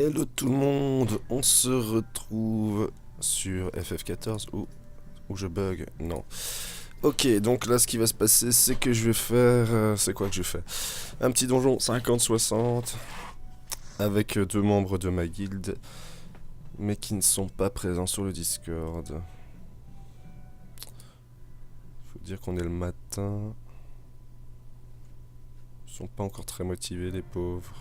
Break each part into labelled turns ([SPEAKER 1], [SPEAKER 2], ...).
[SPEAKER 1] Hello tout le monde, on se retrouve sur FF14 ou je bug, non. Ok, donc là ce qui va se passer c'est que je vais faire, c'est quoi que je fais? Un petit donjon 50-60 avec deux membres de ma guilde mais qui ne sont pas présents sur le Discord. Faut dire qu'on est le matin. Ils sont pas encore très motivés les pauvres.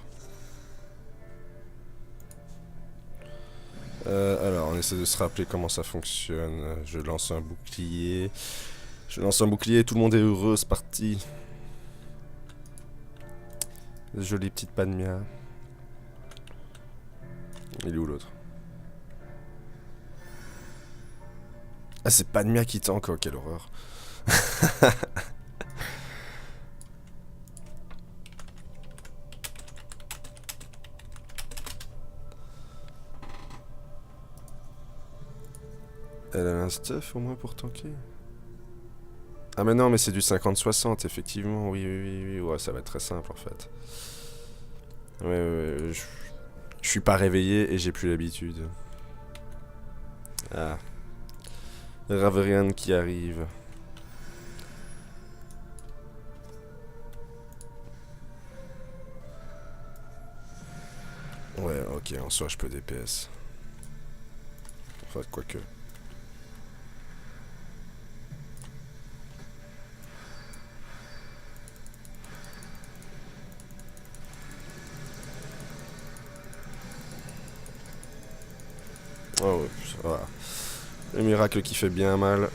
[SPEAKER 1] Alors, on essaie de se rappeler comment ça fonctionne. Je lance un bouclier. Je lance un bouclier, tout le monde est heureux, c'est parti. Jolie petite Padmia. Il est où l'autre? Ah, c'est Padmia qui tank, oh, quelle horreur. Elle a un stuff au moins pour tanker. Ah mais non, mais c'est du 50-60, effectivement, oui, ouais, ça va être très simple en fait. Ouais, je suis pas réveillé et j'ai plus l'habitude. Ah, Raverian qui arrive. Ouais, ok, en soi je peux DPS. Enfin, quoique. Oh, ouais, voilà. Le miracle qui fait bien mal.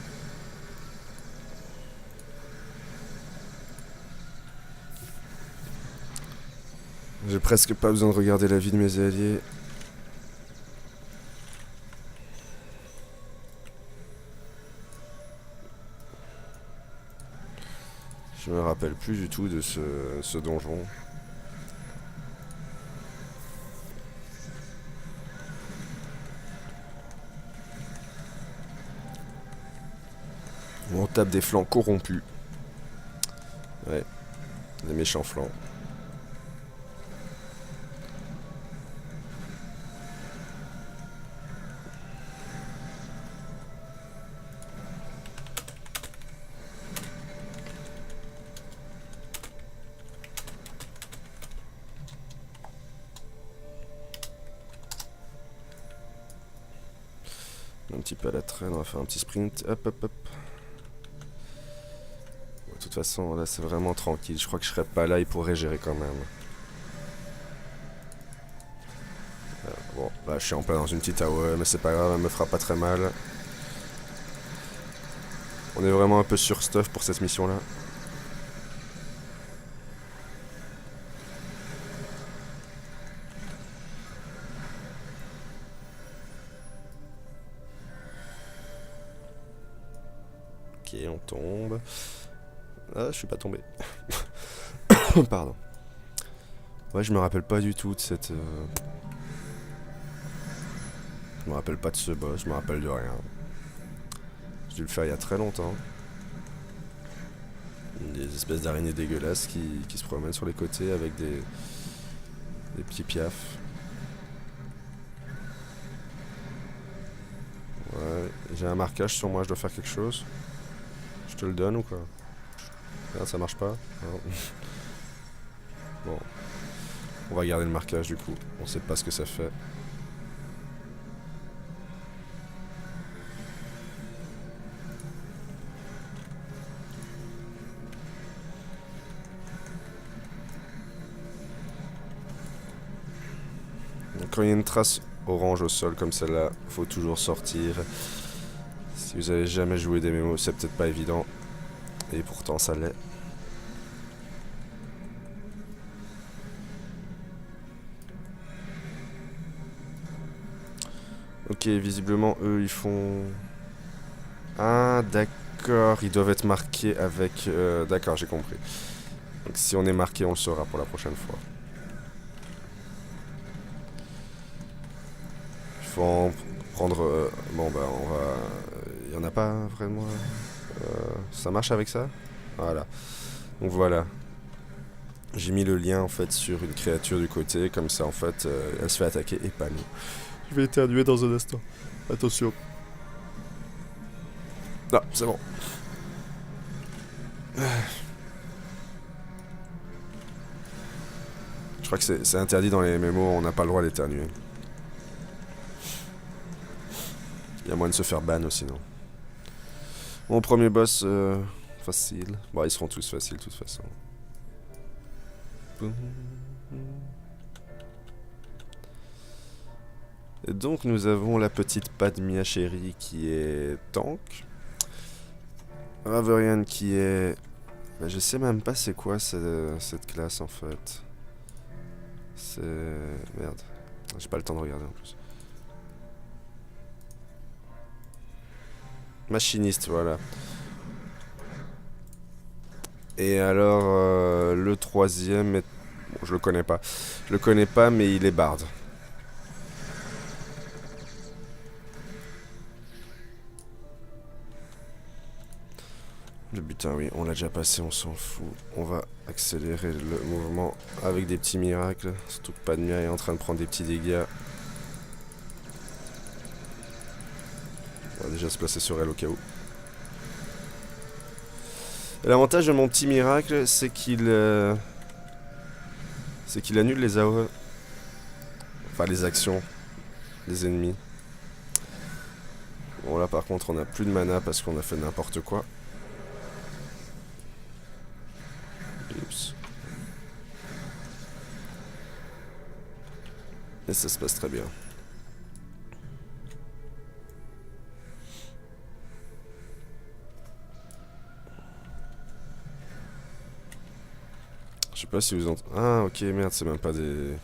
[SPEAKER 1] J'ai presque pas besoin de regarder la vie de mes alliés. Je me rappelle plus du tout de ce donjon. On tape des flancs corrompus. Ouais, des méchants flancs. Un petit peu à la traîne, on va faire un petit sprint. Hop, hop, hop. De toute façon, là c'est vraiment tranquille. Je crois que je serai pas là, il pourrait gérer quand même. Bon, là je suis en plein dans une petite AOE, mais c'est pas grave, elle me fera pas très mal. On est vraiment un peu sur stuff pour cette mission là. Ok, on tombe. Ah, je suis pas tombé. Pardon. Ouais, je me rappelle pas du tout de cette... Je me rappelle pas de ce boss, je me rappelle de rien. J'ai dû le faire il y a très longtemps. Des espèces d'araignées dégueulasses qui se promènent sur les côtés avec des petits piafs. Ouais, j'ai un marquage sur moi, je dois faire quelque chose. Je te le donne ou quoi? Ah, ça marche pas? Non. Bon. On va garder le marquage du coup. On sait pas ce que ça fait. Donc, quand il y a une trace orange au sol comme celle-là, faut toujours sortir. Si vous avez jamais joué des mémos, c'est peut-être pas évident. Et pourtant ça l'est. Ok, visiblement eux ils font... Ah d'accord, ils doivent être marqués avec... D'accord, j'ai compris. Donc si on est marqué, on le saura pour la prochaine fois. Il faut en prendre... Bon bah on va... Il y en a pas vraiment... Ça marche avec ça? Voilà. Donc voilà. J'ai mis le lien en fait sur une créature du côté, comme ça en fait elle se fait attaquer et pas nous. Je vais éternuer dans un instant. Attention. Ah, c'est bon. Je crois que c'est interdit dans les MMO, on n'a pas le droit d'éternuer. Il y a moyen de se faire ban aussi, non. Bon, premier boss facile. Bon, ils seront tous faciles de toute façon. Et donc nous avons la petite Padmia chérie qui est tank. Raverian qui est... Bah, je sais même pas c'est quoi cette classe en fait. C'est... Merde. J'ai pas le temps de regarder en plus. Machiniste, voilà. Et alors, le troisième est... Bon, je le connais pas. Je le connais pas, mais il est barde. Le butin, oui, on l'a déjà passé, on s'en fout. On va accélérer le mouvement avec des petits miracles. Surtout que Padmia est en train de prendre des petits dégâts. On va déjà se placer sur elle au cas où. L'avantage de mon petit miracle, c'est qu'il annule les AOE. Enfin, les actions des ennemis. Bon, là par contre, on a plus de mana parce qu'on a fait n'importe quoi. Oups. Et ça se passe très bien. Je sais pas si vous entendez... Ah, ok, merde, c'est même pas des...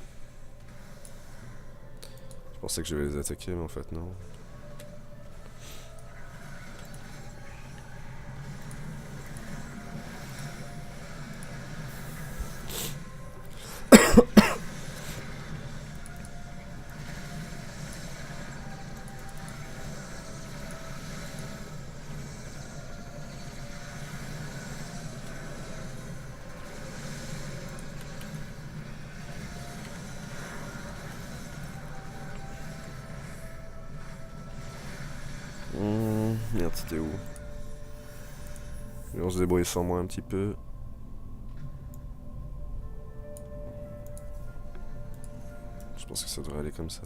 [SPEAKER 1] Je pensais que je vais les attaquer, mais en fait, non. Merde, c'était où? Et on se débrouille sans moi un petit peu. Je pense que ça devrait aller comme ça.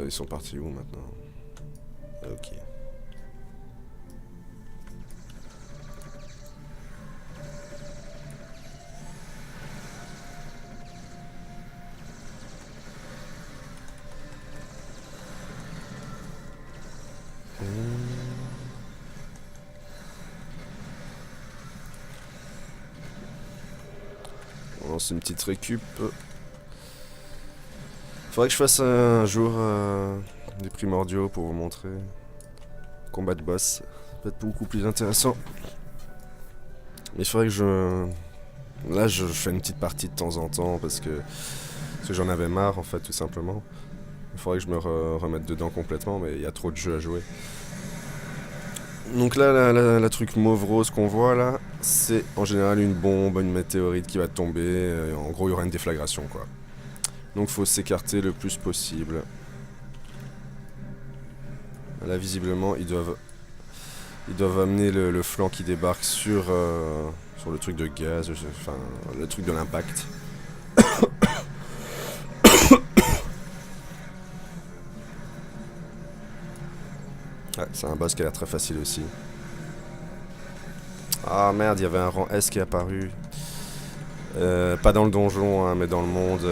[SPEAKER 1] Ils sont partis où maintenant? Ok. On lance une petite récup. Faudrait que je fasse un jour des primordiaux pour vous montrer. Combat de boss. Ça peut être beaucoup plus intéressant. Mais il faudrait que je... Là, je fais une petite partie de temps en temps parce que j'en avais marre en fait, tout simplement. Il faudrait que je me remette dedans complètement, mais il y a trop de jeux à jouer. Donc là, la truc mauve rose qu'on voit là, c'est en général une bombe, une météorite qui va tomber. En gros, il y aura une déflagration quoi. Donc faut s'écarter le plus possible. Là, visiblement, ils doivent amener le flanc qui débarque sur le truc de gaz, enfin, le truc de l'impact. Ouais, c'est un boss qui a l'air très facile aussi. Ah merde, il y avait un rang S qui est apparu. Pas dans le donjon, hein, mais dans le monde.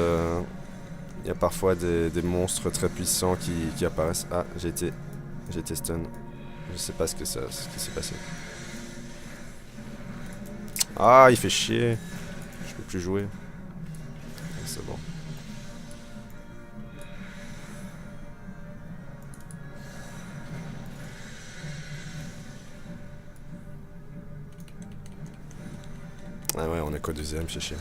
[SPEAKER 1] Il y a parfois des monstres très puissants qui apparaissent. Ah, j'ai été stun. Je sais pas ce qui s'est passé. Ah, il fait chier. Je peux plus jouer. C'est bon. Ah ouais, on est qu'au deuxième, c'est chiant.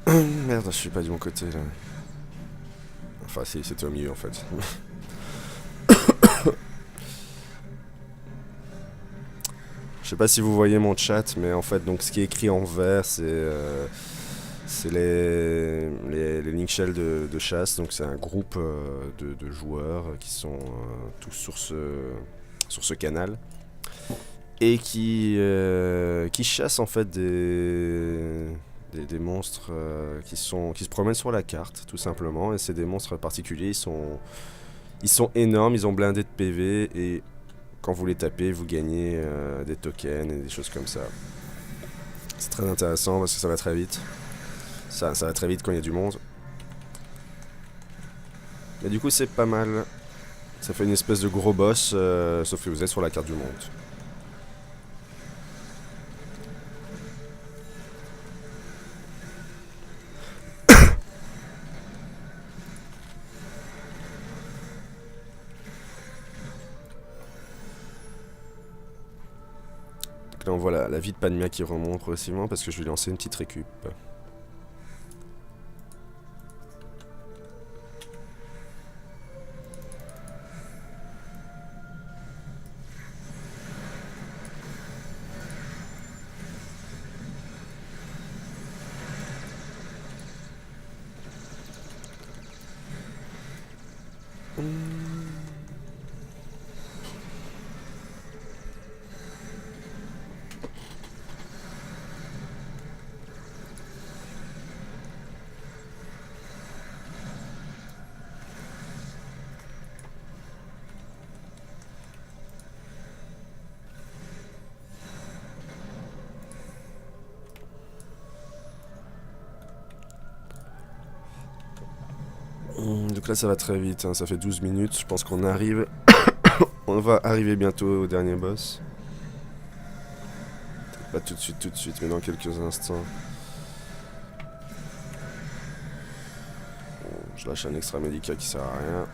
[SPEAKER 1] Merde, je suis pas du bon côté là. Enfin, si, c'était au milieu en fait. Je sais pas si vous voyez mon chat, mais en fait, donc ce qui est écrit en vert, c'est les Link Shell de chasse. Donc c'est un groupe de joueurs qui sont tous sur ce canal et qui chassent en fait des monstres qui se promènent sur la carte, tout simplement. Et c'est des monstres particuliers. Ils sont énormes, ils ont blindé de PV et quand vous les tapez, vous gagnez des tokens et des choses comme ça. C'est très intéressant parce que ça va très vite. Ça va très vite quand il y a du monde. Mais du coup, c'est pas mal. Ça fait une espèce de gros boss, sauf que vous êtes sur la carte du monde. Donc là, on voit la vie de Padmia qui remonte progressivement parce que je vais lancer une petite récup. Donc là ça va très vite, hein, ça fait 12 minutes, je pense qu'on arrive. On va arriver bientôt au dernier boss. Pas tout de suite, mais dans quelques instants. Bon, je lâche un extra médical qui sert à rien.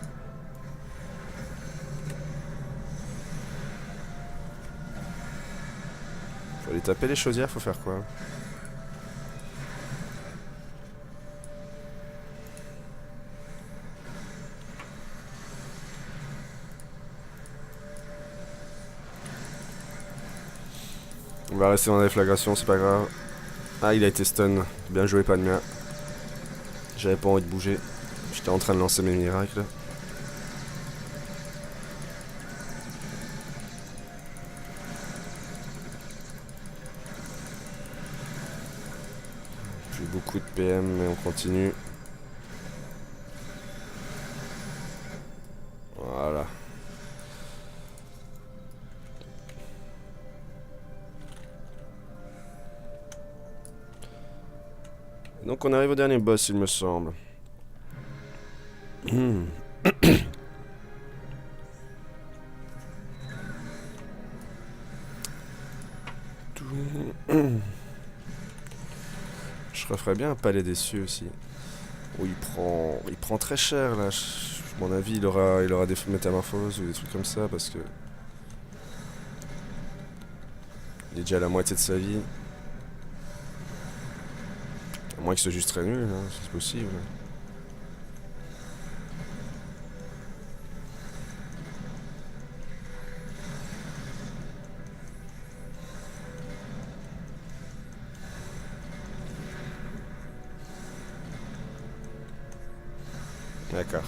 [SPEAKER 1] Faut aller taper les chaudières, faut faire quoi? On va rester dans la déflagration, c'est pas grave. Ah, il a été stun. Bien joué, Padmia. J'avais pas envie de bouger. J'étais en train de lancer mes miracles. Plus beaucoup de PM, mais on continue. Voilà. Donc on arrive au dernier boss, il me semble. Je referais bien un palais des cieux aussi. Oh, il prend très cher là. À mon avis, il aura des métamorphoses ou des trucs comme ça parce que il est déjà à la moitié de sa vie. À moins qu'il soit juste très nul, hein, c'est possible. D'accord.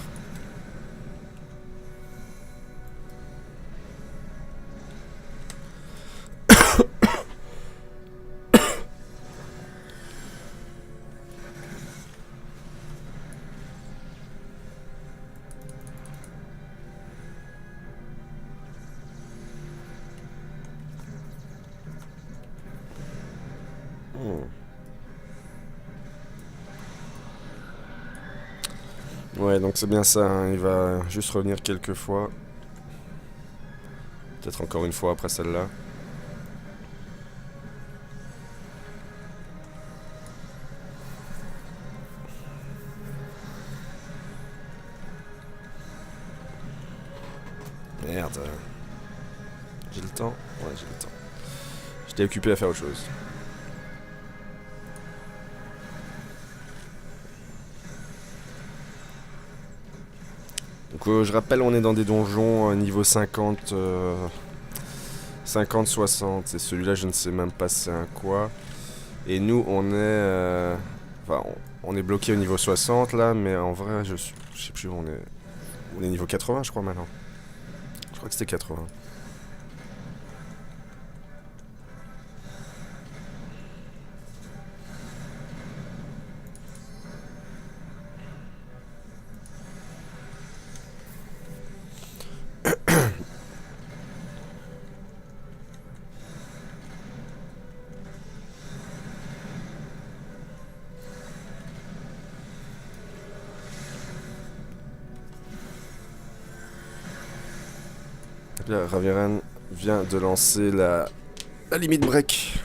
[SPEAKER 1] Ouais, donc c'est bien ça, hein, il va juste revenir quelques fois. Peut-être encore une fois après celle-là. Merde. J'ai le temps? Ouais, j'ai le temps. J'étais occupé à faire autre chose. Donc je rappelle, on est dans des donjons niveau 50. 50-60. Et celui-là, je ne sais même pas c'est un quoi. Et nous, on est... Enfin, on est bloqué au niveau 60 là, mais en vrai, je sais plus où on est. On est niveau 80, je crois, maintenant. Je crois que c'était 80. Donc là, Raviran vient de lancer la limite break.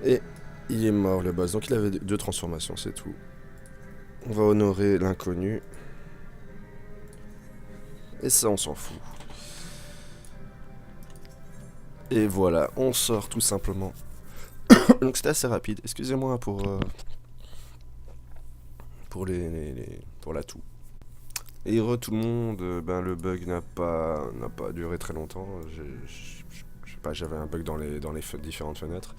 [SPEAKER 1] Et il est mort, le boss. Donc il avait deux transformations, c'est tout. On va honorer l'inconnu. Et ça, on s'en fout. Et voilà, on sort tout simplement. Donc c'était assez rapide. Excusez-moi pour pour l'atout. Et tout le monde, ben le bug n'a pas duré très longtemps. Je sais pas, j'avais un bug dans les différentes fenêtres.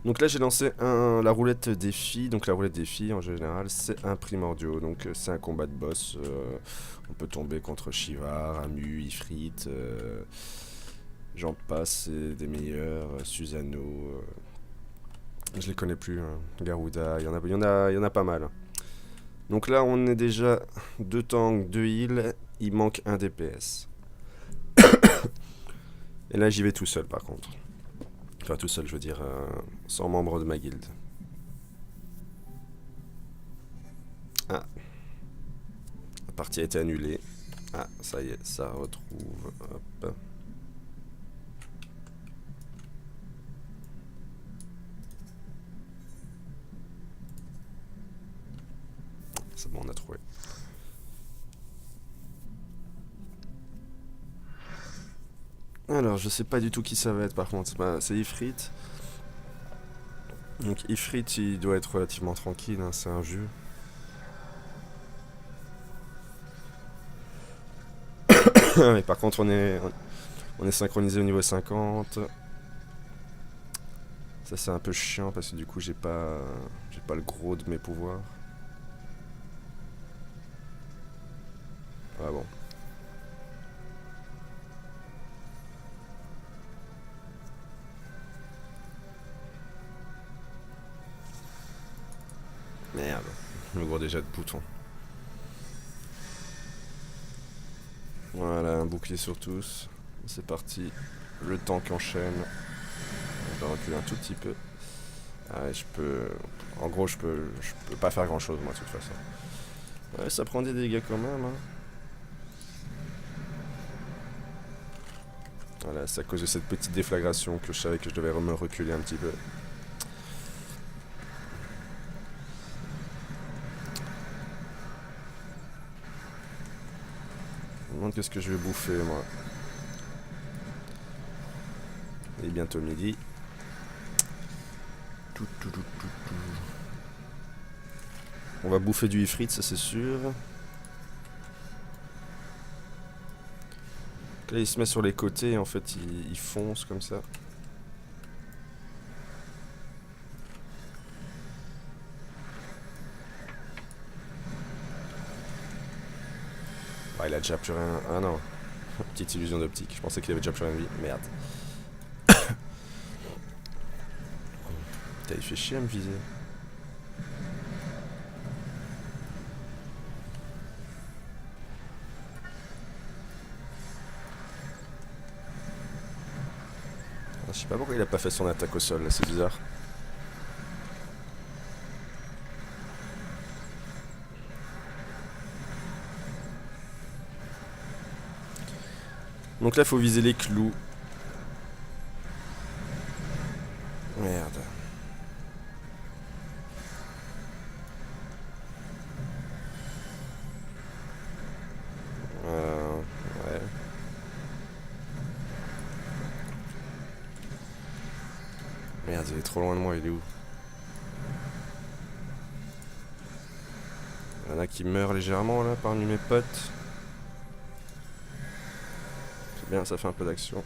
[SPEAKER 1] Donc là j'ai lancé la roulette défi. Donc la roulette défi en général c'est un primordiaux. Donc c'est un combat de boss. On peut tomber contre Shivar, Amu, Ifrit, j'en passe, c'est des meilleurs, Susanoo. Je les connais plus, hein. Garuda, il y en a pas mal. Donc là on est déjà 2 tanks, 2 heals, il manque un DPS. Et là j'y vais tout seul par contre. Enfin tout seul je veux dire, sans membre de ma guilde. Ah. La partie a été annulée. Ah ça y est, ça retrouve. Hop. C'est bon, on a trouvé. Alors, je sais pas du tout qui ça va être par contre. Bah, c'est Ifrit. Donc Ifrit, il doit être relativement tranquille, hein, c'est un jeu. Mais par contre, on est synchronisé au niveau 50. Ça, c'est un peu chiant parce que du coup, j'ai pas le gros de mes pouvoirs. Ah bon. Merde, le gros déjà de bouton. Voilà, un bouclier sur tous. C'est parti. Le tank enchaîne. Je dois reculer un tout petit peu. Ah, je peux... En gros, je peux pas faire grand chose, moi, de toute façon. Ouais, ça prend des dégâts quand même, hein. Voilà, c'est à cause de cette petite déflagration que je savais que je devais me reculer un petit peu. Je me demande qu'est-ce que je vais bouffer, moi. Il est bientôt midi. On va bouffer du ifrit, ça c'est sûr. Là, il se met sur les côtés et en fait, il fonce comme ça. Ah, il a déjà plus rien. Ah non. Petite illusion d'optique. Je pensais qu'il avait déjà plus rien de vie. Merde. Putain, il fait chier à me viser. Je sais pas pourquoi il a pas fait son attaque au sol, là, c'est bizarre. Donc là, faut viser les clous. Merde. Ouais. Merde, il est trop loin de moi, il est où? Il y en a qui meurent légèrement là parmi mes potes. Bien, ça fait un peu d'action.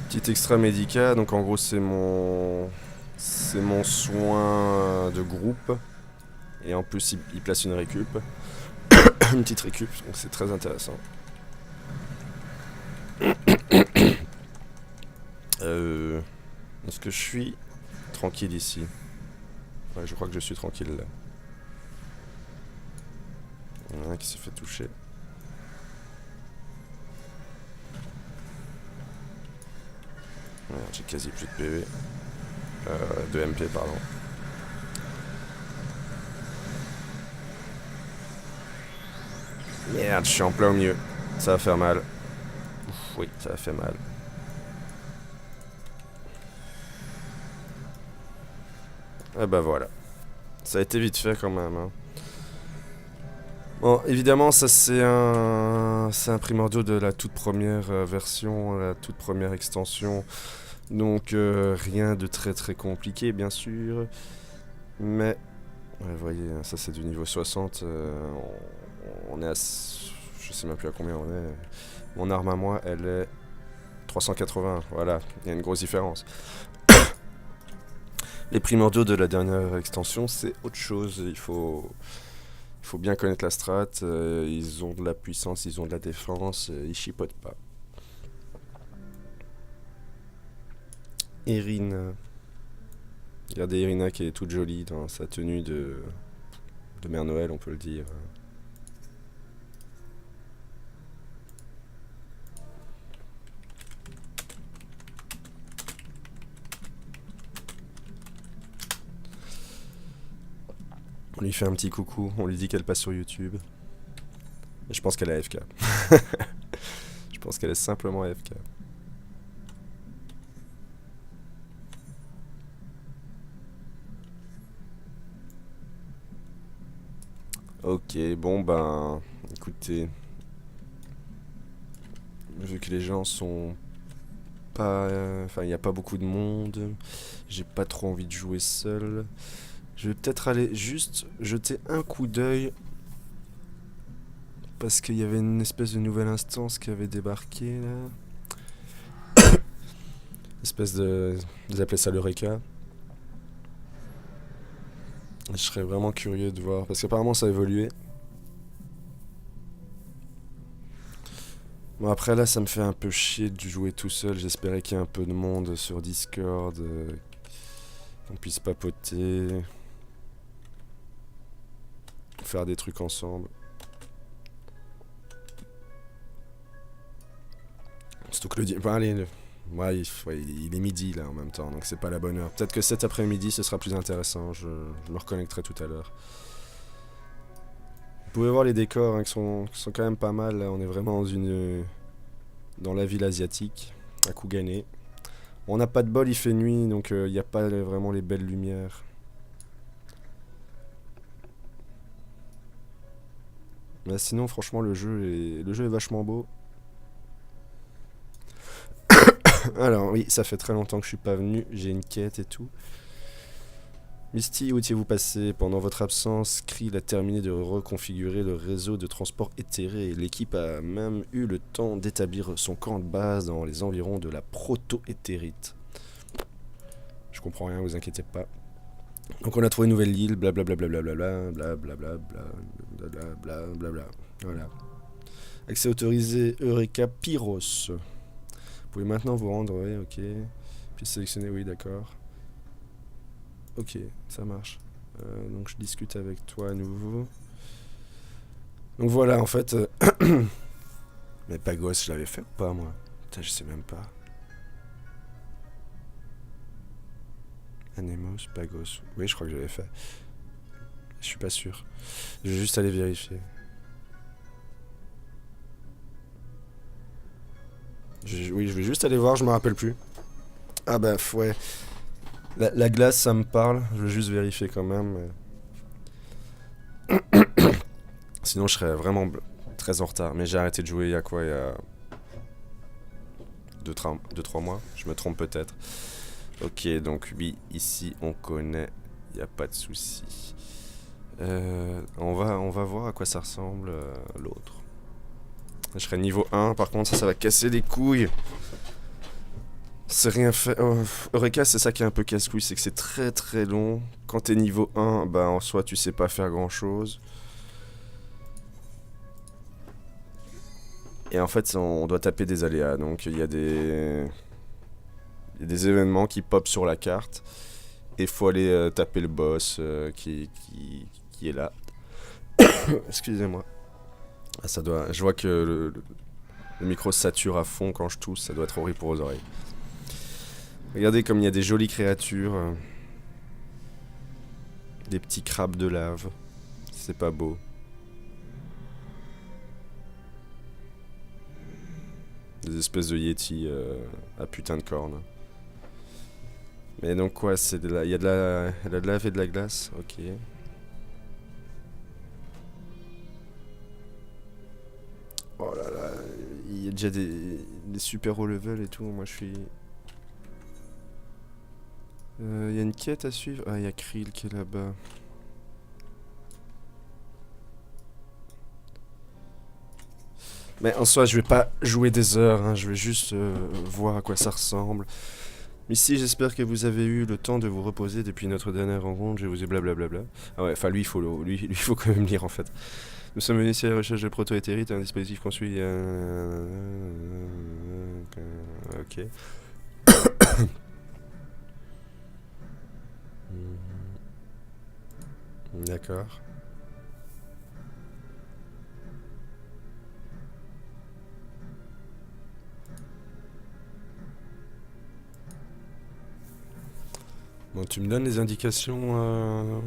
[SPEAKER 1] Petit extra médical, donc en gros c'est mon soin de groupe. Et en plus il place une récup. Une petite récup, donc c'est très intéressant. Est-ce que je suis tranquille ici? Ouais, je crois que je suis tranquille là. Il y en a un qui s'est fait toucher. Merde, j'ai quasi plus de PV. De MP, pardon. Merde, je suis en plein au milieu. Ça va faire mal. Ouf, oui, ça va faire mal. Et bah voilà. Ça a été vite fait quand même. Hein. Bon, évidemment, ça c'est un primordial de la toute première version, la toute première extension. Donc rien de très très compliqué, bien sûr. Mais, ouais, vous voyez, ça c'est du niveau 60. On est à... Je sais même plus à combien on est. Mon arme à moi, elle est 380. Voilà, il y a une grosse différence. Les primordiaux de la dernière extension, c'est autre chose. Il faut bien connaître la strat. Ils ont de la puissance, ils ont de la défense. Ils chipotent pas. Irina. Regardez Irina qui est toute jolie dans sa tenue de Mère Noël, on peut le dire. On lui fait un petit coucou, on lui dit qu'elle passe sur YouTube. Et je pense qu'elle est AFK. Je pense qu'elle est simplement AFK. Ok, bon ben, écoutez, vu que les gens sont pas, enfin il n'y a pas beaucoup de monde, j'ai pas trop envie de jouer seul. Je vais peut-être aller juste jeter un coup d'œil parce qu'il y avait une espèce de nouvelle instance qui avait débarqué là. Espèce de, ils appelaient ça l'Eureka. Je serais vraiment curieux de voir parce qu'apparemment ça a évolué. Bon après là ça me fait un peu chier de jouer tout seul, j'espérais qu'il y ait un peu de monde sur Discord, qu'on puisse papoter, faire des trucs ensemble. Surtout que le... Bon, allez, ouais, il est midi là en même temps, donc c'est pas la bonne heure. Peut-être que cet après-midi ce sera plus intéressant, je me reconnecterai tout à l'heure. Vous pouvez voir les décors hein, qui sont quand même pas mal, là. On est vraiment dans la ville asiatique, à Kougane. On n'a pas de bol, il fait nuit, donc il n'y a pas vraiment les belles lumières. Mais sinon, franchement, le jeu est vachement beau. Alors oui, ça fait très longtemps que je suis pas venu, j'ai une quête et tout. Misty, où étiez-vous passé? Pendant votre absence, Krill a terminé de reconfigurer le réseau de transport éthéré. L'équipe a même eu le temps d'établir son camp de base dans les environs de la proto-éthérite. Je comprends rien, vous inquiétez pas. Donc on a trouvé une nouvelle île, blablabla, blablabla, blablabla, voilà. Accès autorisé, Eureka Pyros. Vous pouvez maintenant vous rendre, oui, ok. Puis sélectionner, oui, d'accord. Ok, ça marche. Donc je discute avec toi à nouveau. Donc voilà, en fait... Mais Pagos, je l'avais fait ou pas, moi? Putain, je sais même pas. Anemos, Pagos... Oui, je crois que j'avais fait. Je suis pas sûr. Je vais juste aller vérifier. Oui, je vais juste aller voir, je me rappelle plus. Ah bah, ouais. La glace, ça me parle. Je vais juste vérifier quand même. Sinon, je serais vraiment très en retard. Mais j'ai arrêté de jouer il y a quoi? Il y a 2-3 mois. Je me trompe peut-être. Ok, donc oui, ici on connaît, il n'y a pas de souci. On va voir à quoi ça ressemble l'autre. Je serai niveau 1, par contre ça va casser les couilles. C'est rien fait. Oh, Eureka, c'est ça qui est un peu casse-couille, c'est que c'est très très long. Quand t'es niveau 1, bah en soi tu sais pas faire grand chose. Et en fait on doit taper des aléas, donc il y a des événements qui pop sur la carte. Et faut aller taper le boss qui est là. Excusez-moi. Ah, ça doit. Je vois que le micro sature à fond quand je tousse, ça doit être horrible pour vos oreilles. Regardez comme il y a des jolies créatures. Des petits crabes de lave. C'est pas beau. Des espèces de yétis à putain de cornes. Mais donc quoi, c'est de la. Il y a de la lave et de la glace, ok. Oh là là, il y a déjà des super haut level et tout, moi je suis. Il y a une quête à suivre. Ah, il y a Krill qui est là-bas. Mais en soi, je vais pas jouer des heures, hein, je vais juste voir à quoi ça ressemble. Ici, j'espère que vous avez eu le temps de vous reposer depuis notre dernière rencontre. Je vous ai blablabla. Ah ouais, enfin lui, il faut quand même lire en fait. Nous sommes venus ici à la recherche de proto-éthérite, un dispositif construit. Ok. D'accord. Bon, tu me donnes les indications.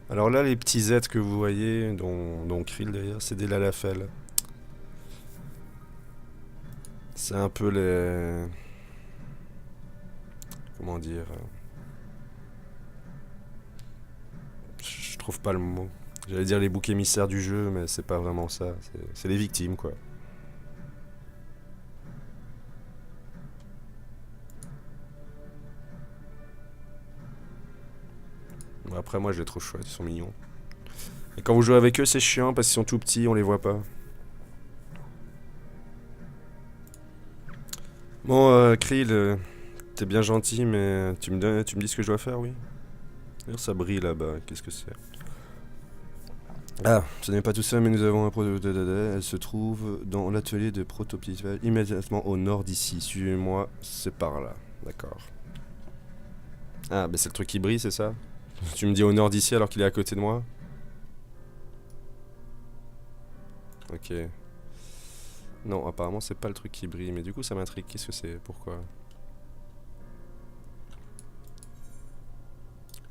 [SPEAKER 1] Alors là, les petits êtres que vous voyez, dont Krill d'ailleurs, c'est des Lalafell. C'est un peu les. Comment dire Je trouve pas le mot. J'allais dire les boucs émissaires du jeu, mais c'est pas vraiment ça. C'est les victimes, quoi. Bon, après, moi, je les trouve chouettes, ils sont mignons. Et quand vous jouez avec eux, c'est chiant parce qu'ils sont tout petits, on les voit pas. Bon, Krill, t'es bien gentil, mais tu me dis ce que je dois faire, oui? D'ailleurs, ça brille là-bas, qu'est-ce que c'est? Ah, ce n'est pas tout ça, mais nous avons un prototype. Elle se trouve dans l'atelier de prototypage immédiatement au nord d'ici. Suivez-moi, c'est par là. D'accord. Ah, bah c'est le truc qui brille, c'est ça? Tu me dis au nord d'ici alors qu'il est à côté de moi? Ok. Non, apparemment c'est pas le truc qui brille, mais du coup ça m'intrigue. Qu'est-ce que c'est? Pourquoi?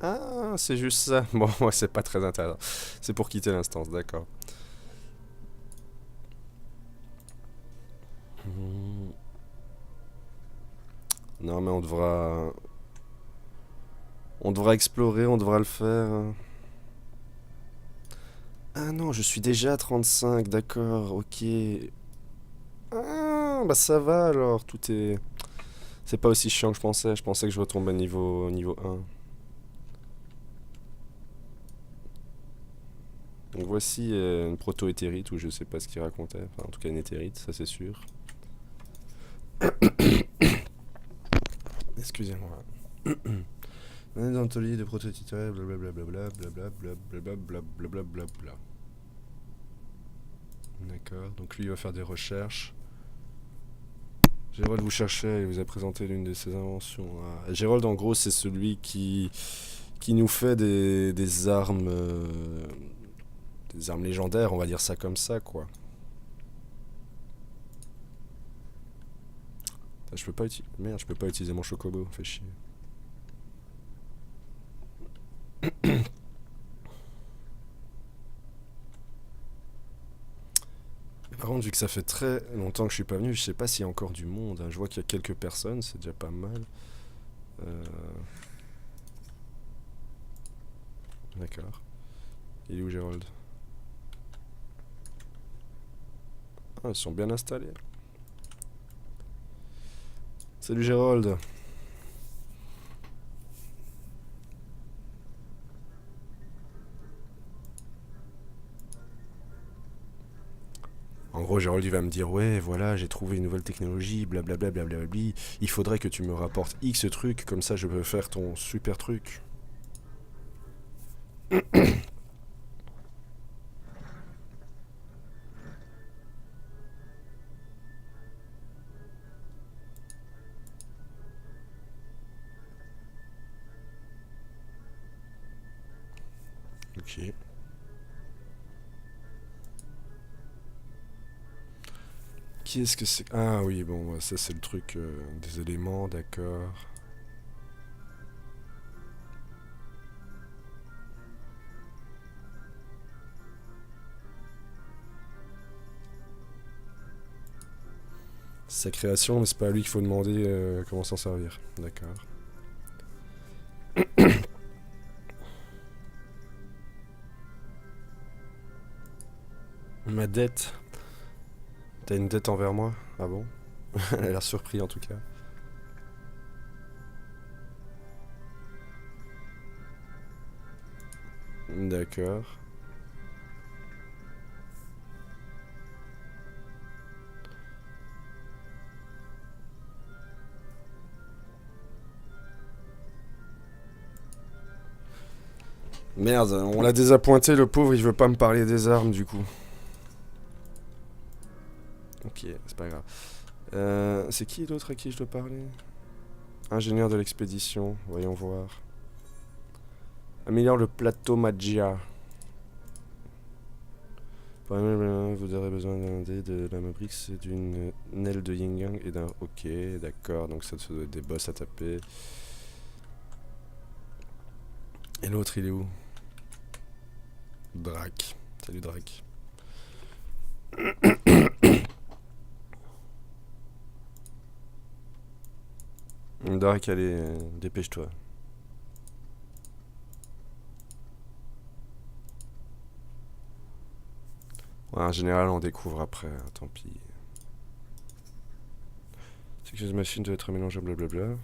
[SPEAKER 1] Ah, c'est juste ça. Bon, moi c'est pas très intéressant. C'est pour quitter l'instance, d'accord. Hmm. Non, mais on devra explorer, on devra le faire. Ah non, je suis déjà à 35, d'accord, ok. Ah, bah ça va alors, tout est. C'est pas aussi chiant que je pensais. Je pensais que je retombe à niveau 1. Donc voici une proto-éthérite où je sais pas ce qu'il racontait. Enfin, en tout cas, une éthérite, ça c'est sûr. Excusez-moi. On est dans l'atelier de prototype, blablabla, blablabla, blablabla. D'accord, donc lui il va faire des recherches. Gérold vous cherchez, il vous a présenté l'une de ses inventions. Ah, Gérold en gros c'est celui qui nous fait des armes des armes légendaires, on va dire ça comme ça quoi. Je peux pas utiliser. Merde, je peux pas utiliser mon chocobo, fait chier. Par contre, vu que ça fait très longtemps que je suis pas venu, je sais pas s'il y a encore du monde, hein. Je vois qu'il y a quelques personnes, c'est déjà pas mal. Euh, D'accord. Il est où Gérold? Ah, ils sont bien installés. Salut Gérold. En gros, Gérald il va me dire ouais, voilà, j'ai trouvé une nouvelle technologie, blablabla, blablabla. Il faudrait que tu me rapportes X truc, comme ça je peux faire ton super truc. Ok. Qui est-ce que c'est? Ah oui, bon, ouais, ça c'est le truc des éléments, d'accord. Sa création, mais c'est pas à lui qu'il faut demander comment s'en servir. D'accord. Ma dette. T'as une dette envers moi? Ah bon? Elle a l'air surpris en tout cas. D'accord. Merde, on l'a désappointé, le pauvre, il veut pas me parler des armes du coup. Ok, c'est pas grave. C'est qui d'autre à qui je dois parler? Ingénieur de l'expédition, voyons voir. Améliore le plateau Magia. Vous aurez besoin d'un dé de la Mabrix et d'une aile de Yin Yang et d'un. Ok, d'accord, donc ça doit être des boss à taper. Et l'autre, il est où? Drac. Salut Drac. Drac, allez, dépêche-toi. Ouais, en général, on découvre après, hein, tant pis. C'est que cette machine doit être mélangeable, blablabla.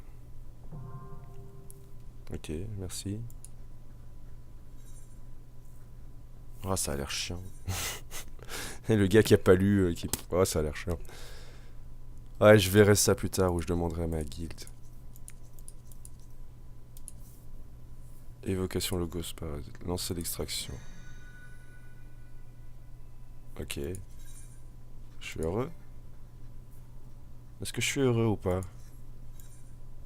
[SPEAKER 1] Ok, merci. Ah, ça a l'air chiant. Et le gars qui a pas lu, qui. Oh, ça a l'air chiant. Ouais, je verrai ça plus tard où je demanderai à ma guilde. Évocation logos parasite. Lancer l'extraction. Ok. Je suis heureux. Est-ce que je suis heureux ou pas?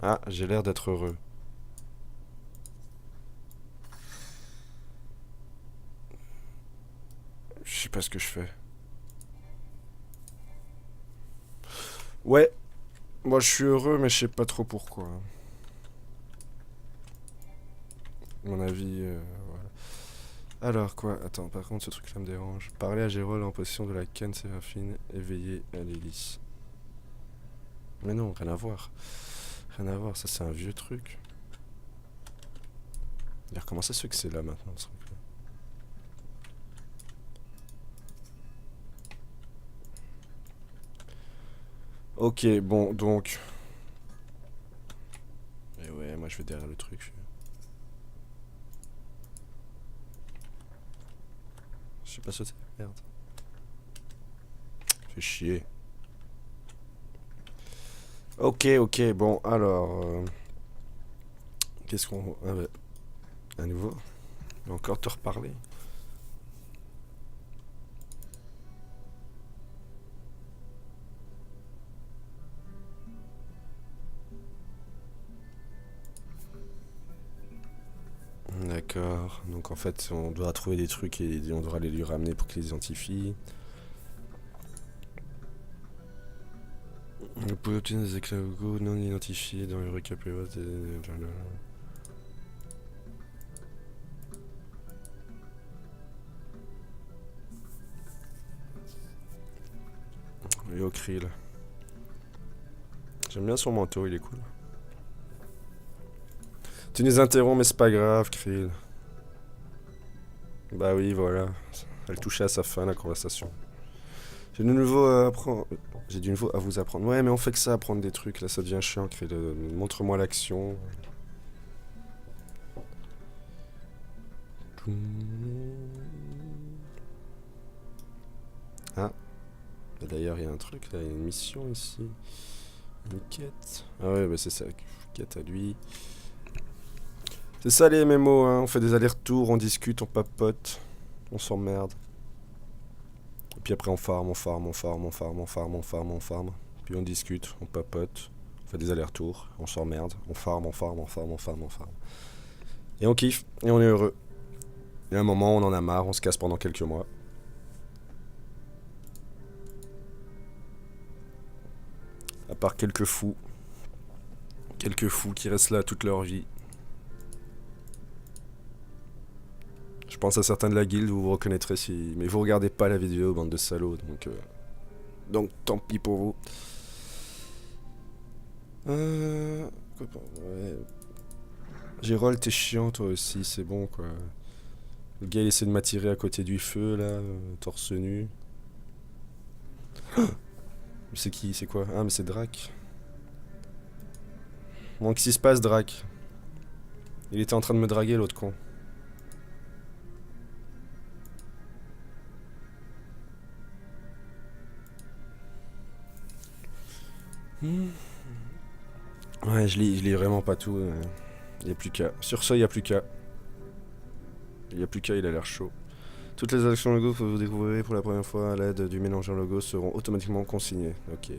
[SPEAKER 1] Ah, j'ai l'air d'être heureux. Je sais pas ce que je fais. Ouais, moi je suis heureux, mais je sais pas trop pourquoi. À mon avis, voilà. Alors quoi? Attends, par contre, ce truc-là me dérange. Parler à Gérald en possession de la canne Séraphine, éveillé à l'hélice. Mais non, rien à voir. Rien à voir, ça c'est un vieux truc. D'ailleurs, comment ça se fait que c'est là maintenant, ce truc-là? Ok, bon, donc. Et ouais, moi je vais derrière le truc. Je sais pas sauter, merde. Fais chier. Ok, ok, bon, alors. Qu'est-ce qu'on. Ah bah, à nouveau. Je vais encore te reparler. D'accord. Donc en fait, on doit trouver des trucs et on devra les lui ramener pour qu'il les identifie. Vous pouvez obtenir des éclats logos non identifiés dans le récap et vote. Et au krill. J'aime bien son manteau, il est cool. Tu nous interromps, mais c'est pas grave, krill. Bah oui, voilà. Elle touchait à sa fin, la conversation. J'ai de nouveau à apprendre. J'ai du nouveau à vous apprendre. Ouais, mais on fait que ça, apprendre des trucs. Là, ça devient chiant, krill. Montre-moi l'action. Ah. Et d'ailleurs, il y a un truc là, il y a une mission ici. Une quête. Ah ouais, bah c'est ça, quête à lui. C'est ça les MMO, hein. On fait des allers-retours, on discute, on papote, on s'emmerde. Et puis après on farm, on farm, on farm, on farm, on farm, on farm, on farm. Puis on discute, on papote, on fait des allers-retours, on s'emmerde, on farm, on farm, on farm, on farm, on farm. Et on kiffe, et on est heureux. Et à un moment, on en a marre, on se casse pendant quelques mois. À part quelques fous. Quelques fous qui restent là toute leur vie. Je pense à certains de la guilde, vous vous reconnaîtrez si... Mais vous regardez pas la vidéo, bande de salauds, donc tant pis pour vous. Ouais. Gérald, t'es chiant toi aussi, c'est bon quoi. Le gars il essaie de m'attirer à côté du feu là, torse nu. C'est qui, c'est quoi? Ah mais c'est Drac. Bon, qu'est-ce qui se passe Drac? Il était en train de me draguer l'autre con. Ouais, je lis vraiment pas tout. Il y a plus qu'à. Sur ça, il y a plus qu'à. Il y a plus qu'à, il a l'air chaud. Toutes les actions logo que vous découvrirez pour la première fois à l'aide du mélangeur logo seront automatiquement consignées. Ok.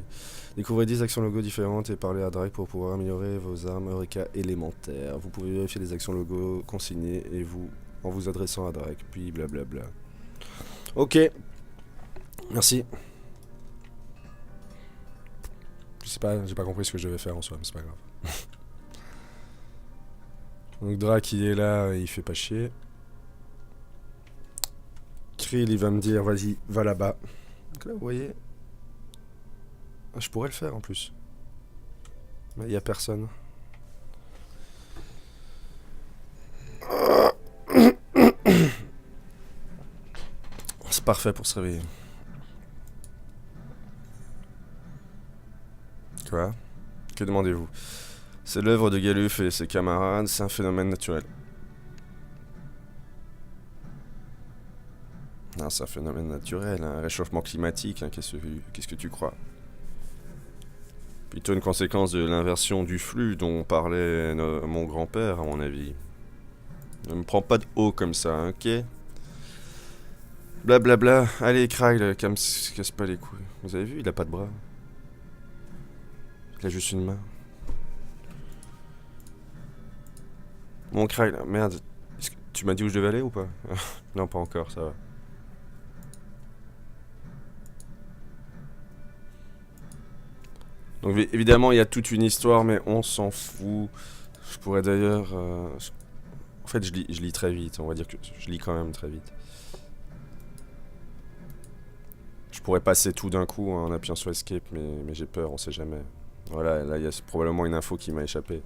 [SPEAKER 1] Découvrez 10 actions logo différentes et parlez à Drake pour pouvoir améliorer vos armes Eureka élémentaires. Vous pouvez vérifier les actions logo consignées et vous en vous adressant à Drake, puis blablabla. Ok. Merci. Je sais pas, j'ai pas compris ce que je devais faire en soi, mais c'est pas grave. Donc Drake il est là, il fait pas chier. Krill il va me dire vas-y, va là-bas. Donc là vous voyez. Ah, je pourrais le faire en plus. Mais il y a personne. C'est parfait pour se réveiller. Quoi? Que demandez-vous? C'est l'œuvre de Galuf et ses camarades, c'est un phénomène naturel. Non, c'est un phénomène naturel, un réchauffement climatique, hein, qu'est-ce que tu crois? Plutôt une conséquence de l'inversion du flux dont parlait mon grand-père, à mon avis. Ne me prends pas de haut comme ça, hein, ok? Blablabla, allez, Kryle, casse pas les couilles. Vous avez vu, il a pas de bras. Il a juste une main. Mon Kryle, merde, tu m'as dit où je devais aller ou pas? Non, pas encore, ça va. Donc évidemment, il y a toute une histoire, mais on s'en fout. Je pourrais d'ailleurs... En fait, je lis très vite, on va dire que je lis quand même très vite. Je pourrais passer tout d'un coup en appuyant sur Escape, mais j'ai peur, on sait jamais. Voilà, là, il y a probablement une info qui m'a échappé.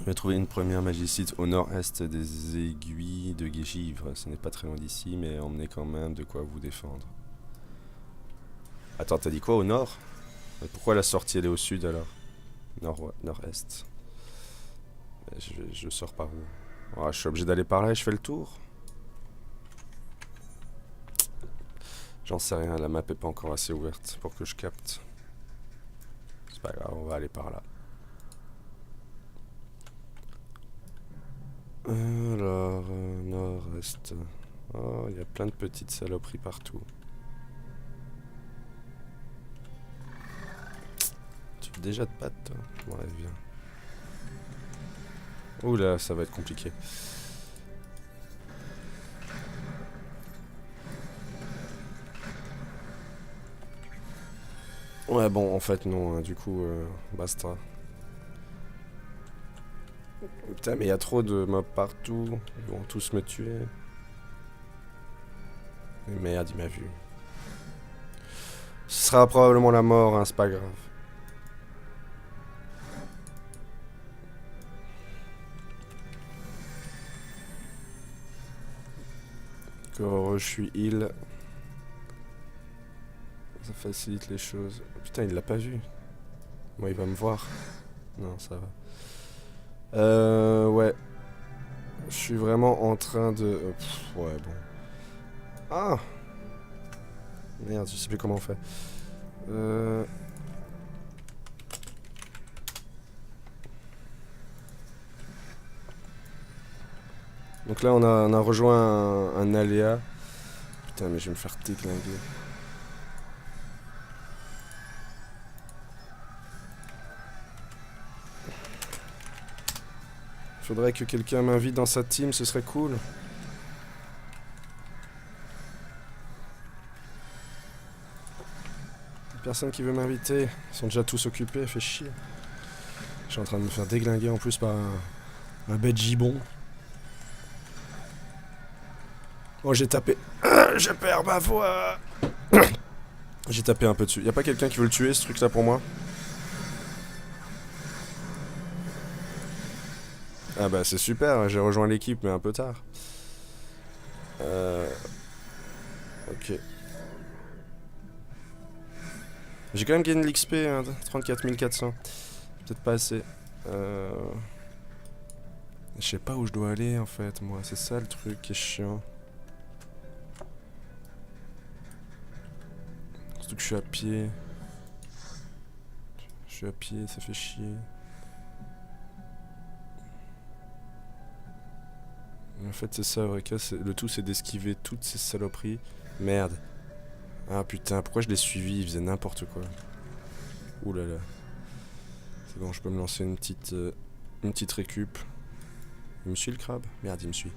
[SPEAKER 1] J'ai trouvé une première magicite au nord-est des aiguilles de Givre. Ce n'est pas très loin d'ici, mais emmenez quand même de quoi vous défendre. Attends, t'as dit quoi, au nord? Mais pourquoi la sortie elle est au sud alors? Nord-est. Je sors par où? Oh, je suis obligé d'aller par là et je fais le tour? J'en sais rien, la map est pas encore assez ouverte pour que je capte. C'est pas grave, on va aller par là. Alors, nord-est. Oh, il y a plein de petites saloperies partout. Tu veux déjà de pattes, toi? Ouais, viens. Oula, ça va être compliqué. Ouais, bon, en fait, non, hein, du coup, basta. Putain, mais il y a trop de mobs partout. Ils vont tous me tuer. Mais merde, il m'a vu. Ce sera probablement la mort, hein, c'est pas grave. Que je suis heal. Ça facilite les choses. Putain, il l'a pas vu. Moi, il va me voir. Non, ça va. Ouais. Je suis vraiment en train de... ouais, bon. Ah! Merde, je sais plus comment on fait. Donc là, on a rejoint un aléa. Putain, mais je vais me faire déglinguer. Faudrait que quelqu'un m'invite dans sa team, ce serait cool. Personne qui veut m'inviter. Ils sont déjà tous occupés, fait chier. Je suis en train de me faire déglinguer en plus par un bête gibon. Oh, j'ai tapé. Je perds ma voix. J'ai tapé un peu dessus. Y'a pas quelqu'un qui veut le tuer, ce truc-là, pour moi? Ah bah c'est super, j'ai rejoint l'équipe, mais un peu tard. Ok. J'ai quand même gagné de l'XP, hein, 34 400. Peut-être pas assez. Je sais pas où je dois aller en fait, moi. C'est ça le truc qui est chiant. Surtout que je suis à pied. Je suis à pied, ça fait chier. En fait, c'est ça, Eureka. Le tout, c'est d'esquiver toutes ces saloperies. Merde. Ah putain, pourquoi je l'ai suivi? Il faisait n'importe quoi. Ouh là là. C'est bon, je peux me lancer une petite récup. Il me suit le crabe? Merde, il me suit.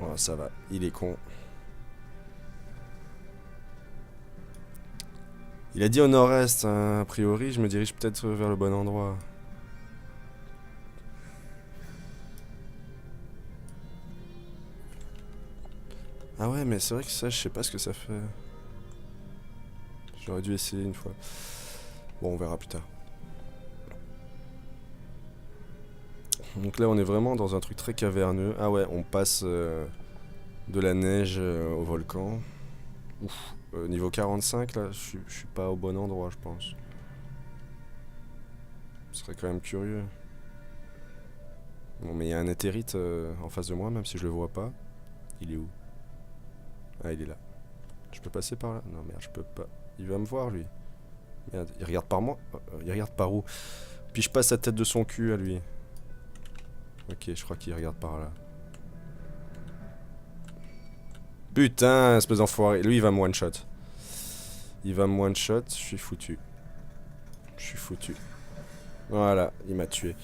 [SPEAKER 1] Oh, ça va, il est con. Il a dit au nord-est, hein. A priori, je me dirige peut-être vers le bon endroit. Ah ouais, mais c'est vrai que ça, je sais pas ce que ça fait. J'aurais dû essayer une fois. Bon, on verra plus tard. Donc là, on est vraiment dans un truc très caverneux. Ah ouais, on passe de la neige au volcan. Ouf. Niveau 45, là, je suis pas au bon endroit, je pense. Ce serait quand même curieux. Bon, mais il y a un éthérite en face de moi, même si je le vois pas. Il est où? Ah, il est là. Je peux passer par là? Non, merde, je peux pas. Il va me voir, lui. Merde, il regarde par moi? Il regarde par où? Puis je passe la tête de son cul à lui. Ok, je crois qu'il regarde par là. Putain, espèce d'enfoiré. Lui, il va me one-shot. Il va me one-shot, je suis foutu. Je suis foutu. Voilà, il m'a tué.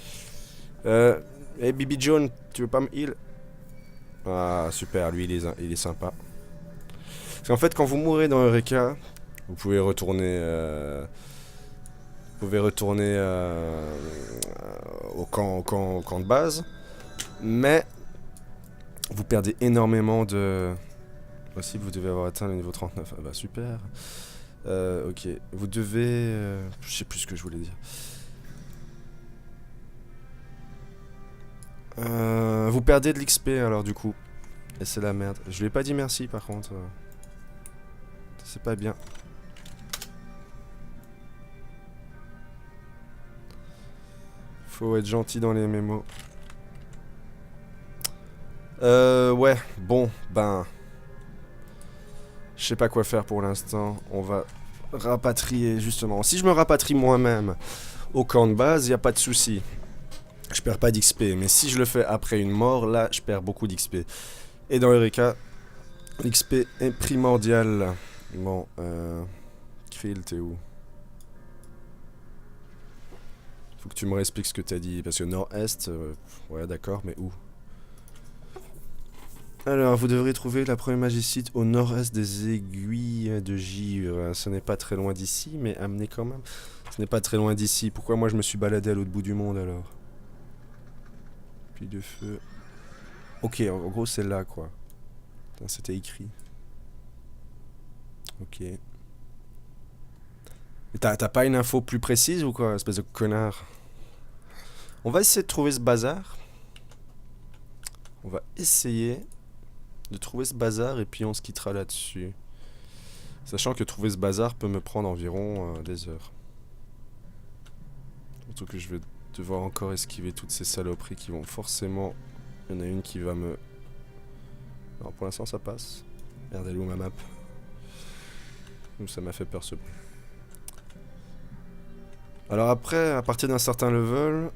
[SPEAKER 1] Hey, Bibi John, tu veux pas me heal? Ah, super, lui, il est sympa. Parce qu'en fait, quand vous mourrez dans Eureka, vous pouvez retourner... au camp de base. Mais vous perdez énormément de... Aussi, vous devez avoir atteint le niveau 39. Ah bah super. Ok, vous devez... je sais plus ce que je voulais dire. Vous perdez de l'XP alors du coup. Et c'est la merde. Je lui ai pas dit merci par contre. C'est pas bien. Faut être gentil dans les mémos. Ouais, bon, ben... Je sais pas quoi faire pour l'instant. On va rapatrier justement. Si je me rapatrie moi-même au camp de base, y a pas de souci. Je perds pas d'XP. Mais si je le fais après une mort, là, je perds beaucoup d'XP. Et dans Eureka, l'XP est primordial. Bon, Krill, t'es où? Faut que tu me réexpliques ce que t'as dit. Parce que nord-est, ouais, d'accord, mais où? Alors, vous devrez trouver la première magicite au nord-est des aiguilles de givre. Ce n'est pas très loin d'ici, mais amenez quand même. Ce n'est pas très loin d'ici. Pourquoi moi je me suis baladé à l'autre bout du monde alors? Puis de feu. Ok, en gros c'est là quoi. C'était écrit. Ok. T'as pas une info plus précise ou quoi, espèce de connard? On va essayer de trouver ce bazar. On va essayer de trouver ce bazar et puis on se quittera là-dessus. Sachant que trouver ce bazar peut me prendre environ des heures. Surtout que je vais devoir encore esquiver toutes ces saloperies qui vont forcément... Il y en a une qui va me... Non, pour l'instant ça passe. Merde, elle est où ma map? Ouh, ça m'a fait peur ce bruit. Alors après, à partir d'un certain level,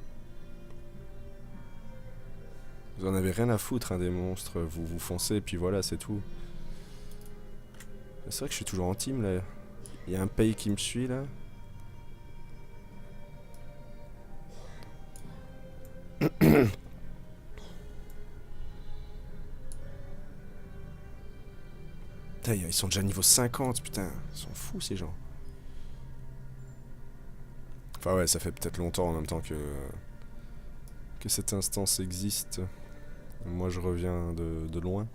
[SPEAKER 1] vous en avez rien à foutre hein, des monstres, vous foncez et puis voilà, c'est tout. C'est vrai que je suis toujours en team là. Il y a un pays qui me suit là. Putain, ils sont déjà niveau 50, putain, ils sont fous ces gens. Enfin ouais, ça fait peut-être longtemps en même temps que cette instance existe. Moi je reviens de loin.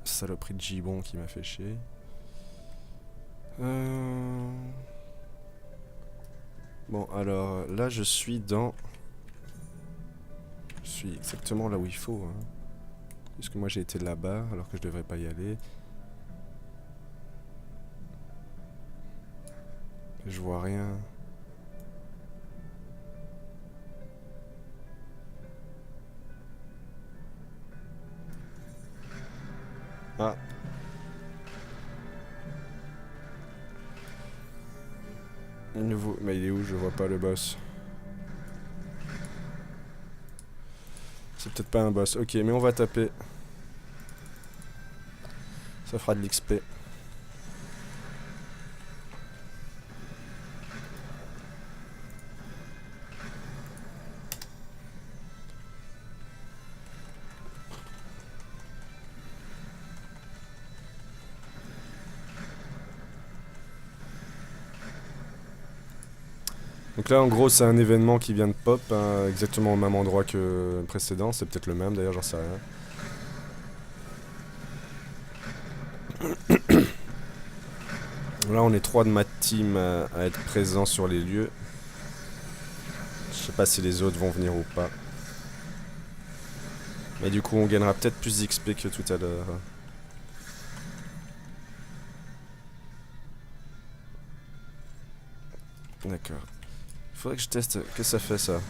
[SPEAKER 1] Saloperie de gibon qui m'a fait chier. Bon alors là je suis dans... Je suis exactement là où il faut. Hein. Parce que moi j'ai été là-bas alors que je devrais pas y aller. Je vois rien. Ah. Nouveau. Mais il est où? Je vois pas le boss. C'est peut-être pas un boss. Ok, mais on va taper. Ça fera de l'XP. Donc là en gros c'est un événement qui vient de pop, hein, exactement au même endroit que le précédent, c'est peut-être le même d'ailleurs, j'en sais rien. Là on est 3 de ma team à être présents sur les lieux. Je sais pas si les autres vont venir ou pas. Mais du coup on gagnera peut-être plus d'XP que tout à l'heure. D'accord. Faudrait que je teste, qu'est-ce que ça fait ça?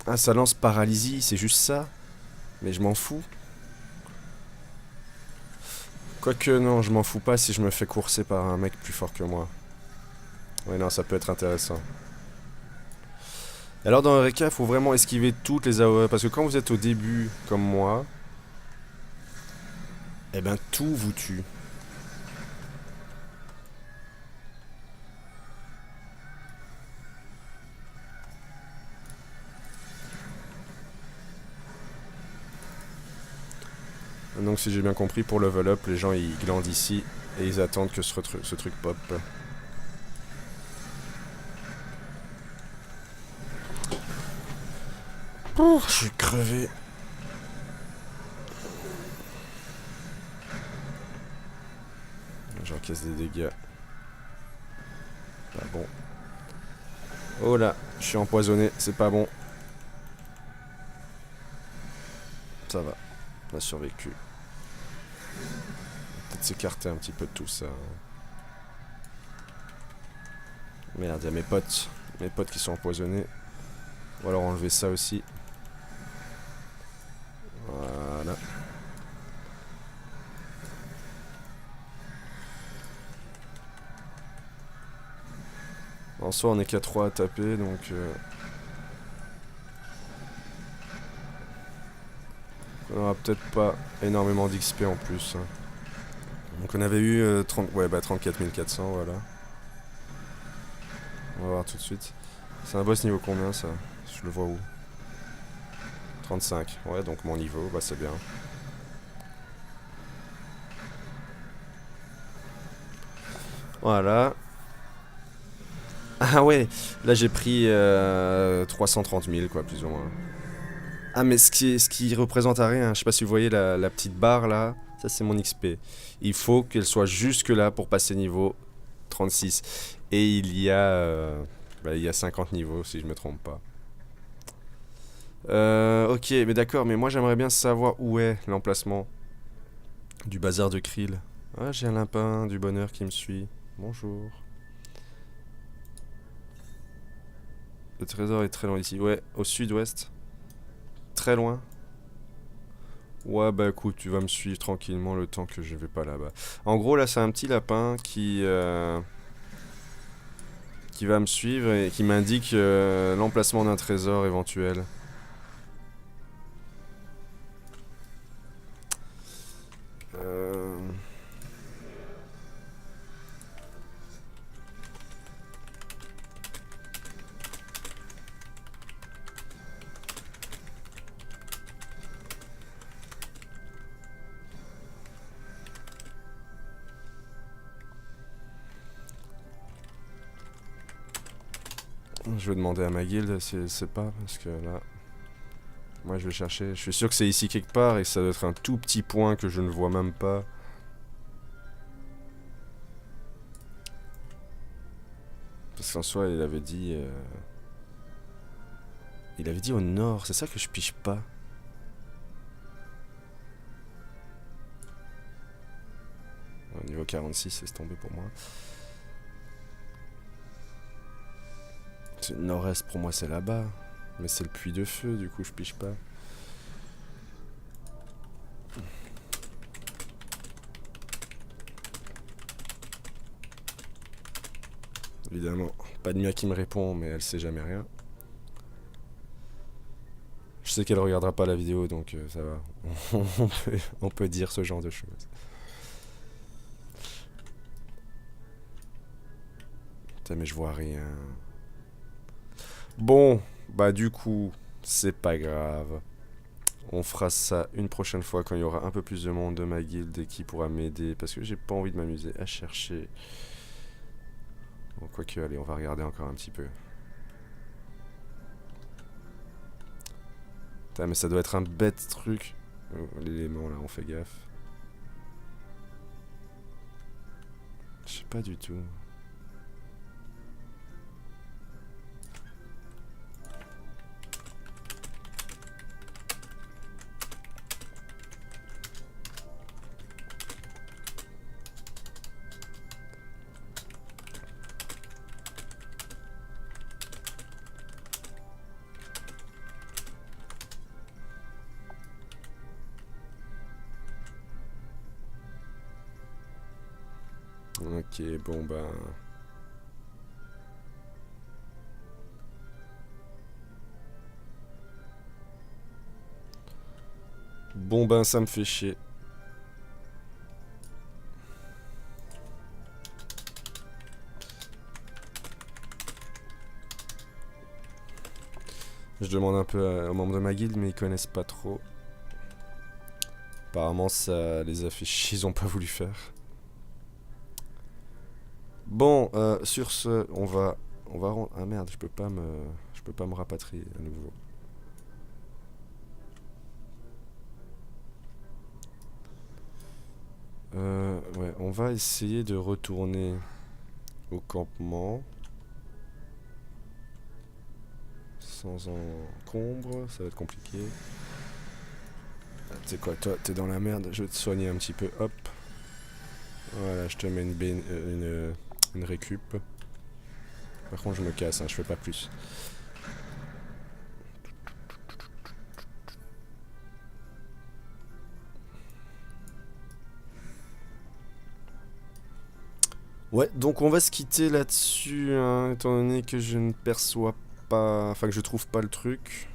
[SPEAKER 1] Ah ça lance paralysie, c'est juste ça? Mais je m'en fous. Quoique non, je m'en fous pas si je me fais courser par un mec plus fort que moi. Ouais non, ça peut être intéressant. Alors dans Eureka, il faut vraiment esquiver toutes les AOE, parce que quand vous êtes au début, comme moi, eh ben tout vous tue. Donc si j'ai bien compris, pour level up, les gens ils glandent ici, et ils attendent que ce truc pop. Oh, je suis crevé. J'encaisse des dégâts. Pas bon. Oh là, je suis empoisonné, c'est pas bon. Ça va, on a survécu. Peut-être s'écarter un petit peu de tout ça. Merde, il y a mes potes qui sont empoisonnés. Ou alors enlever ça aussi. Voilà. En soi, on est qu'à 3 à taper, donc... on aura peut-être pas énormément d'XP en plus. Donc on avait eu 30, ouais, bah 34 400, voilà. On va voir tout de suite. C'est un boss niveau combien ça? Je le vois où? 35, ouais, donc mon niveau, bah c'est bien. Voilà. Ah ouais, là j'ai pris 330 000 quoi, plus ou moins. Ah mais ce qui représente à rien, je sais pas si vous voyez la petite barre là, ça c'est mon XP. Il faut qu'elle soit jusque là pour passer niveau 36. Et il y a 50 niveaux si je me trompe pas. Ok, mais d'accord, mais moi j'aimerais bien savoir où est l'emplacement du bazar de Krill. Ah, j'ai un lapin du bonheur qui me suit. Bonjour. Le trésor est très loin d'ici. Ouais, au sud-ouest. Très loin. Ouais, bah écoute, tu vas me suivre tranquillement le temps que je vais pas là-bas. En gros, là, c'est un petit lapin qui va me suivre et qui m'indique l'emplacement d'un trésor éventuel. Euh, Je vais demander à ma guilde si elle sait pas, parce que là... Moi, je vais chercher. Je suis sûr que c'est ici quelque part et ça doit être un tout petit point que je ne vois même pas. Parce qu'en soi, il avait dit... Il avait dit au nord, c'est ça que je piche pas. Au niveau 46, c'est tombé pour moi. Le nord-est, pour moi, c'est là-bas. Mais c'est le puits de feu, du coup, je piche pas. Évidemment, pas de Mia qui me répond, mais elle sait jamais rien. Je sais qu'elle regardera pas la vidéo, donc ça va. On peut dire ce genre de choses. Putain, mais je vois rien. Bon, bah du coup, c'est pas grave. On fera ça une prochaine fois quand il y aura un peu plus de monde de ma guilde et qui pourra m'aider. Parce que j'ai pas envie de m'amuser à chercher. Bon, quoique, allez, on va regarder encore un petit peu. Putain, mais ça doit être un bête truc. Oh, l'élément là, on fait gaffe. Je sais pas du tout. Ok, bon bah... Bon ben ça me fait chier. Je demande un peu aux membres de ma guilde, mais ils connaissent pas trop. Apparemment, ça les a fait chier, ils ont pas voulu faire. Bon, sur ce, ah merde, je peux pas me rapatrier à nouveau. Ouais, on va essayer de retourner au campement. Sans encombre, ça va être compliqué. Tu sais quoi, toi, t'es dans la merde, je vais te soigner un petit peu, hop. Voilà, je te mets une récup. Par contre, je me casse, hein, je fais pas plus. Ouais, donc on va se quitter là-dessus, hein, étant donné que je ne perçois pas... Enfin, que je trouve pas le truc.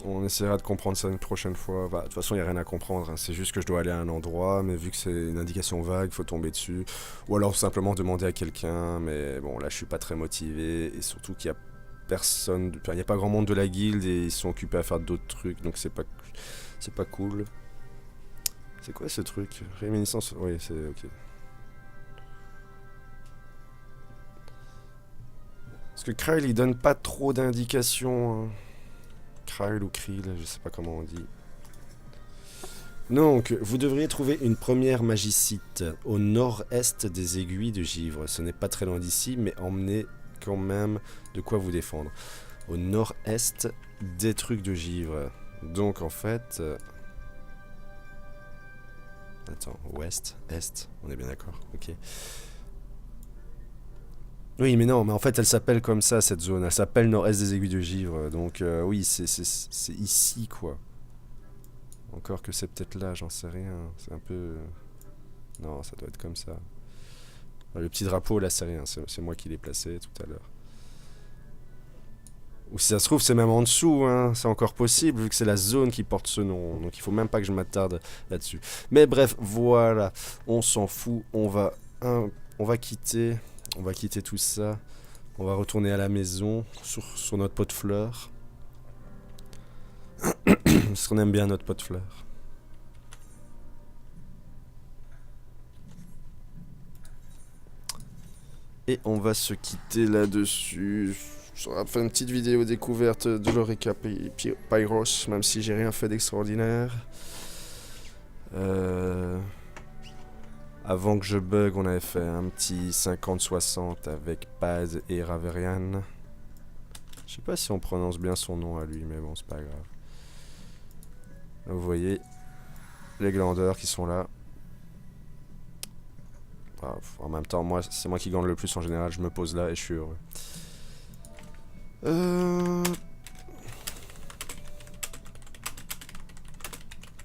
[SPEAKER 1] On essaiera de comprendre ça une prochaine fois. Bah, de toute façon, il n'y a rien à comprendre, hein. C'est juste que je dois aller à un endroit, mais vu que c'est une indication vague, il faut tomber dessus. Ou alors simplement demander à quelqu'un, mais bon, là, je suis pas très motivé. Et surtout qu'il y a personne... Enfin, il n'y a pas grand monde de la guilde et ils sont occupés à faire d'autres trucs, donc c'est pas cool. C'est quoi ce truc? Réminiscence? Oui, c'est ok. Parce que Kryl, il donne pas trop d'indications, hein. Kryl ou Krill, je sais pas comment on dit. Donc, vous devriez trouver une première magicite au nord-est des aiguilles de givre. Ce n'est pas très loin d'ici, mais emmenez quand même de quoi vous défendre. Au nord-est des trucs de givre. Donc, en fait... Attends, ouest, est, on est bien d'accord, ok. Oui, mais non, mais en fait, elle s'appelle comme ça, cette zone. Elle s'appelle nord-est des aiguilles de Givre. Donc, oui, c'est ici, quoi. Encore que c'est peut-être là, j'en sais rien. C'est un peu... Non, ça doit être comme ça. Le petit drapeau, là, c'est rien. C'est moi qui l'ai placé tout à l'heure. Ou si ça se trouve, c'est même en dessous, hein. C'est encore possible, vu que c'est la zone qui porte ce nom. Donc, il faut même pas que je m'attarde là-dessus. Mais bref, voilà. On s'en fout. On va quitter... On va quitter tout ça. On va retourner à la maison, sur notre pot de fleurs. Parce qu'on aime bien notre pot de fleurs. Et on va se quitter là-dessus. On va faire une petite vidéo découverte de l'Orica Pyros, même si j'ai rien fait d'extraordinaire. Avant que je bug, on avait fait un petit 50-60 avec Paz et Raverian. Je sais pas si on prononce bien son nom à lui, mais bon, c'est pas grave. Là, vous voyez les glandeurs qui sont là. Ah, en même temps, moi, c'est moi qui glande le plus en général. Je me pose là et je suis heureux.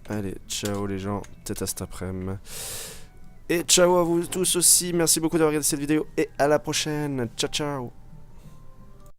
[SPEAKER 1] Allez, ciao les gens. Peut-être à cet après-midi. Et ciao à vous tous aussi. Merci beaucoup d'avoir regardé cette vidéo. Et à la prochaine. Ciao, ciao.